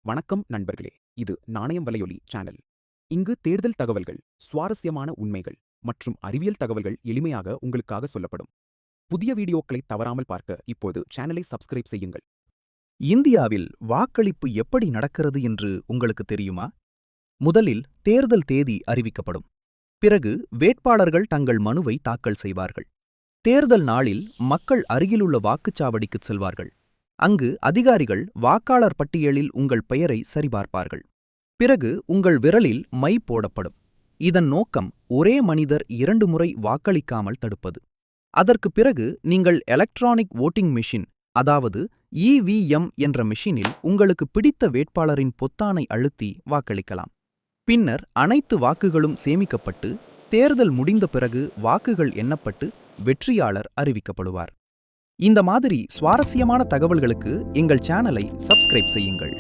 வணக்கம் நண்பர்களே, இது நாணயம் வலையொலி சேனல். இங்கு தேர்தல் தகவல்கள், சுவாரஸ்யமான உண்மைகள் மற்றும் அறிவியல் தகவல்கள் எளிமையாக உங்களுக்காக சொல்லப்படும். புதிய வீடியோக்களை தவறாமல் பார்க்க இப்போது சேனலை சப்ஸ்கிரைப் செய்யுங்கள். இந்தியாவில் வாக்களிப்பு எப்படி நடக்கிறது என்று உங்களுக்கு தெரியுமா? முதலில் தேர்தல் தேதி அறிவிக்கப்படும். பிறகு வேட்பாளர்கள் தங்கள் மனுவை தாக்கல் செய்வார்கள். தேர்தல் நாளில் மக்கள் அருகிலுள்ள வாக்குச்சாவடிக்குச் செல்வார்கள். அங்கு அதிகாரிகள் வாக்காளர் பட்டியலில் உங்கள் பெயரை சரிபார்ப்பார்கள். பிறகு உங்கள் விரலில் மை போடப்படும். இதன் நோக்கம் ஒரே மனிதர் 2 முறை வாக்களிக்காமல் தடுப்பது. அதற்கு பிறகு நீங்கள் எலக்ட்ரானிக் வோட்டிங் மெஷின், அதாவது இவிஎம் என்ற மெஷினில் உங்களுக்கு பிடித்த வேட்பாளரின் பொத்தானை அழுத்தி வாக்களிக்கலாம். பின்னர் அனைத்து வாக்குகளும் சேமிக்கப்பட்டு தேர்தல் முடிந்த பிறகு வாக்குகள் எண்ணப்பட்டு வெற்றியாளர் அறிவிக்கப்படுவார். இந்த மாதிரி சுவாரஸ்யமான தகவல்களுக்கு எங்கள் சேனலை சப்ஸ்கிரைப் செய்யுங்கள்.